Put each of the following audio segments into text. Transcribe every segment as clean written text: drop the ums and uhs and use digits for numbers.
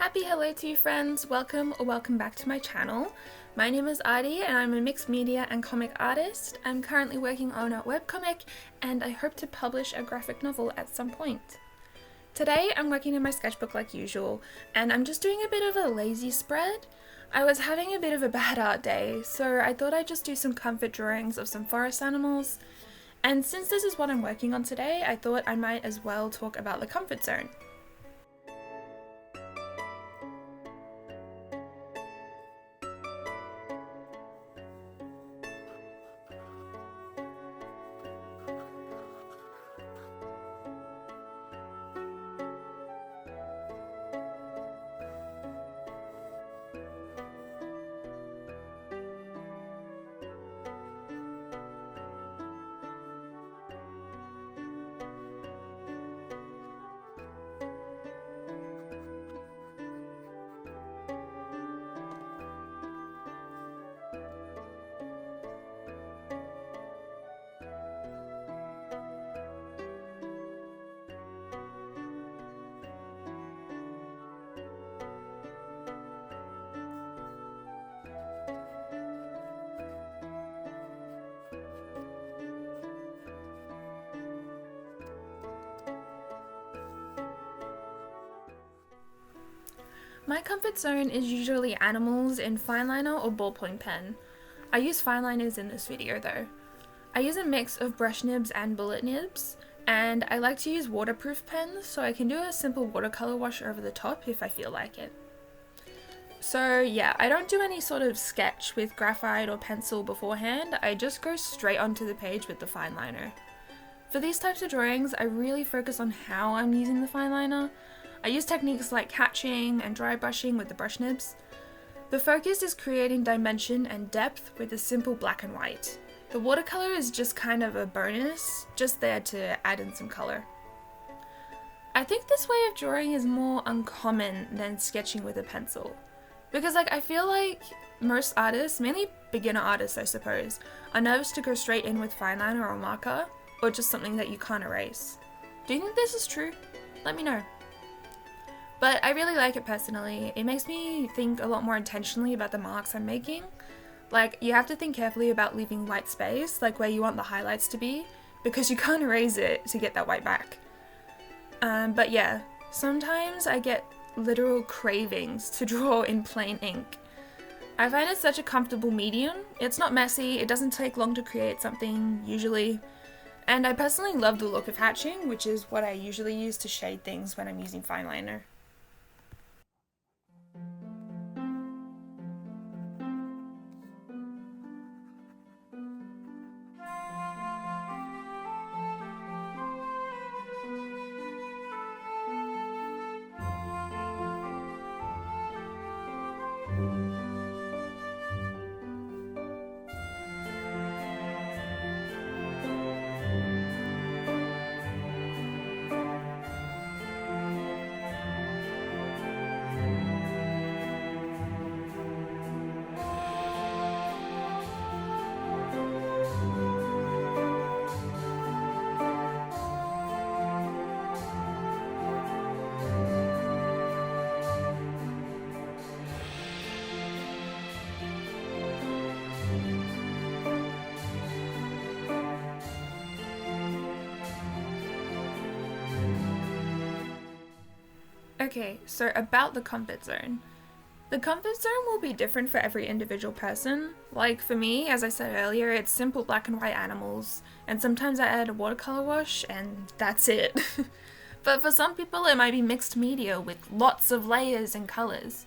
Happy hello to you friends, welcome or welcome back to my channel. My name is Adi and I'm a mixed media and comic artist. I'm currently working on a webcomic and I hope to publish a graphic novel at some point. Today I'm working in my sketchbook like usual and I'm just doing a bit of a lazy spread. I was having a bit of a bad art day, so I thought I'd just do some comfort drawings of some forest animals. And since this is what I'm working on today, I thought I might as well talk about the comfort zone. My comfort zone is usually animals in fineliner or ballpoint pen. I use fineliners in this video though. I use a mix of brush nibs and bullet nibs, and I like to use waterproof pens so I can do a simple watercolor wash over the top if I feel like it. So yeah, I don't do any sort of sketch with graphite or pencil beforehand, I just go straight onto the page with the fineliner. For these types of drawings, I really focus on how I'm using the fineliner. I use techniques like hatching and dry brushing with the brush nibs. The focus is creating dimension and depth with a simple black and white. The watercolor is just kind of a bonus, just there to add in some color. I think this way of drawing is more uncommon than sketching with a pencil. Because I feel like most artists, mainly beginner artists I suppose, are nervous to go straight in with fineliner or marker, or just something that you can't erase. Do you think this is true? Let me know. But I really like it personally. It makes me think a lot more intentionally about the marks I'm making. Like, you have to think carefully about leaving white space, like where you want the highlights to be, because you can't erase it to get that white back. But yeah, sometimes I get literal cravings to draw in plain ink. I find it such a comfortable medium. It's not messy, it doesn't take long to create something, usually. And I personally love the look of hatching, which is what I usually use to shade things when I'm using fineliner. Okay, so about the comfort zone. The comfort zone will be different for every individual person. Like for me, as I said earlier, it's simple black and white animals, and sometimes I add a watercolor wash and that's it. But for some people it might be mixed media with lots of layers and colors.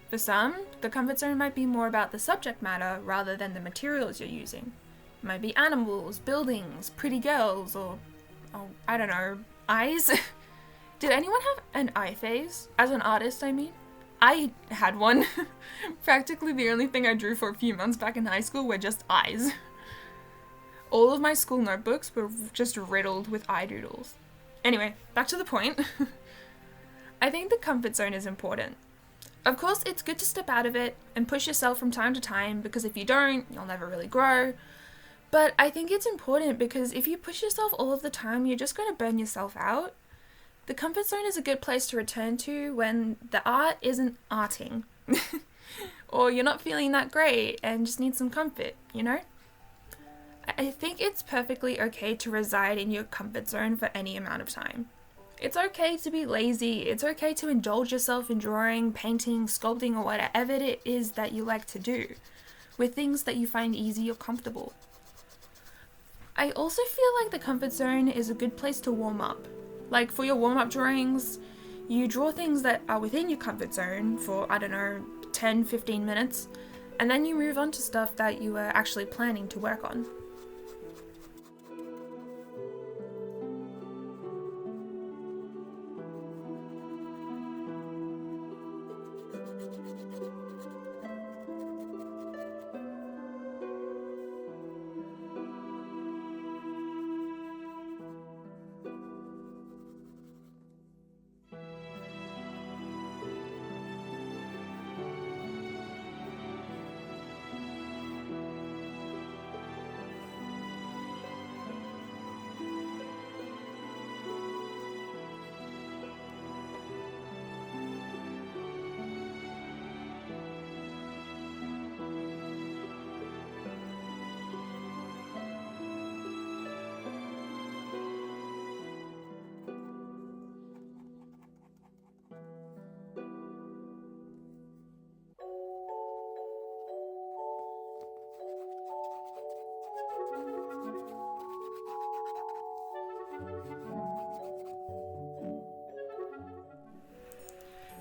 For some, the comfort zone might be more about the subject matter rather than the materials you're using. It might be animals, buildings, pretty girls, or I don't know, eyes? Did anyone have an eye phase? As an artist, I mean. I had one. Practically the only thing I drew for a few months back in high school were just eyes. All of my school notebooks were just riddled with eye doodles. Anyway, back to the point. I think the comfort zone is important. Of course, it's good to step out of it and push yourself from time to time, because if you don't, you'll never really grow. But I think it's important because if you push yourself all of the time, you're just going to burn yourself out. The comfort zone is a good place to return to when the art isn't arting. Or you're not feeling that great and just need some comfort, you know? I think it's perfectly okay to reside in your comfort zone for any amount of time. It's okay to be lazy, it's okay to indulge yourself in drawing, painting, sculpting, or whatever it is that you like to do, with things that you find easy or comfortable. I also feel like the comfort zone is a good place to warm up. Like for your warm-up drawings, you draw things that are within your comfort zone for, 10-15 minutes, and then you move on to stuff that you were actually planning to work on.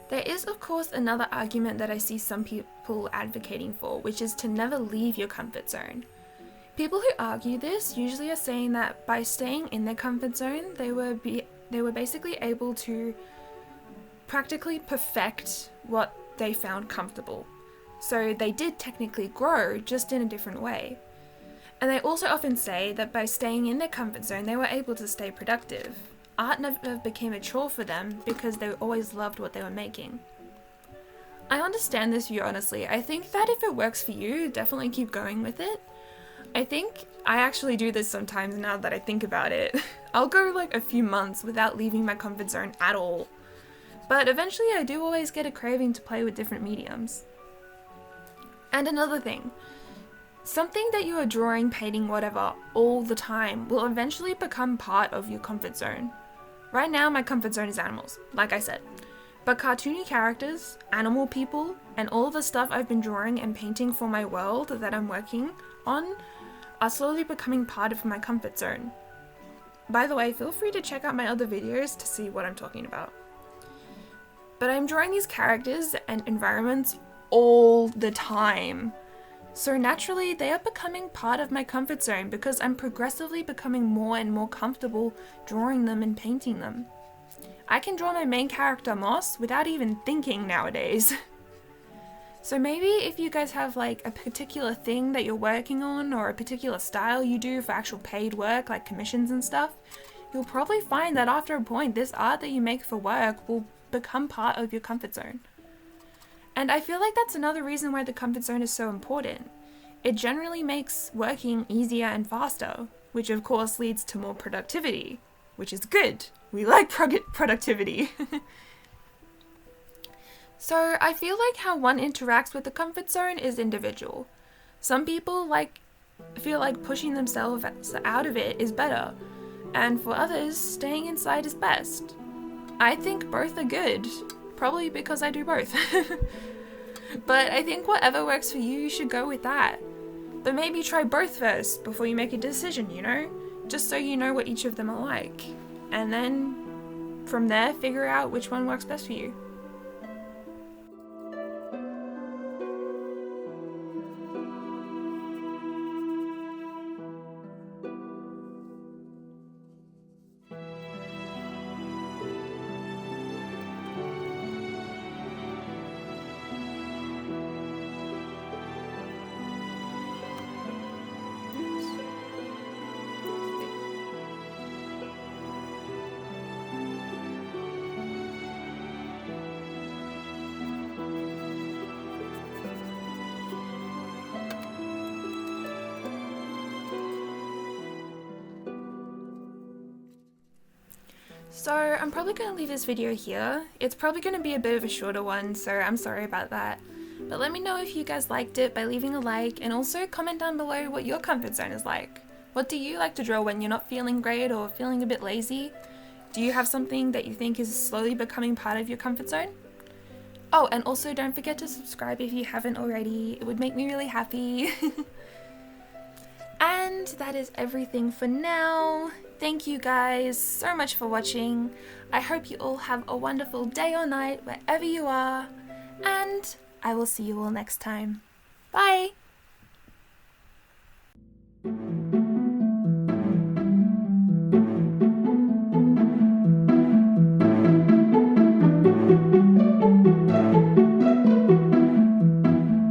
There is, of course, another argument that I see some people advocating for, which is to never leave your comfort zone. People who argue this usually are saying that by staying in their comfort zone, they were basically able to practically perfect what they found comfortable. So they did technically grow, just in a different way. And they also often say that by staying in their comfort zone, they were able to stay productive. Art never became a chore for them because they always loved what they were making. I understand this view, honestly. I think that if it works for you, definitely keep going with it. I think I actually do this sometimes now that I think about it. I'll go like a few months without leaving my comfort zone at all. But eventually I do always get a craving to play with different mediums. And another thing, something that you are drawing, painting, whatever, all the time will eventually become part of your comfort zone. Right now, my comfort zone is animals, like I said. But cartoony characters, animal people, and all the stuff I've been drawing and painting for my world that I'm working on are slowly becoming part of my comfort zone. By the way, feel free to check out my other videos to see what I'm talking about. But I'm drawing these characters and environments all the time. So naturally, they are becoming part of my comfort zone because I'm progressively becoming more and more comfortable drawing them and painting them. I can draw my main character Moss without even thinking nowadays. So maybe if you guys have like a particular thing that you're working on or a particular style you do for actual paid work like commissions and stuff, you'll probably find that after a point this art that you make for work will become part of your comfort zone. And I feel like that's another reason why the comfort zone is so important. It generally makes working easier and faster, which of course leads to more productivity, which is good. We like productivity. So I feel like how one interacts with the comfort zone is individual. Some people feel like pushing themselves out of it is better, and for others, staying inside is best. I think both are good, probably because I do both. But I think whatever works for you, you should go with that. But maybe try both first before you make a decision, you know? Just so you know what each of them are like. And then from there, figure out which one works best for you. So I'm probably going to leave this video here. It's probably going to be a bit of a shorter one, so I'm sorry about that. But let me know if you guys liked it by leaving a like, and also comment down below what your comfort zone is like. What do you like to draw when you're not feeling great or feeling a bit lazy? Do you have something that you think is slowly becoming part of your comfort zone? Oh, and also don't forget to subscribe if you haven't already. It would make me really happy. And that is everything for now. Thank you guys so much for watching. I hope you all have a wonderful day or night wherever you are. And I will see you all next time. Bye!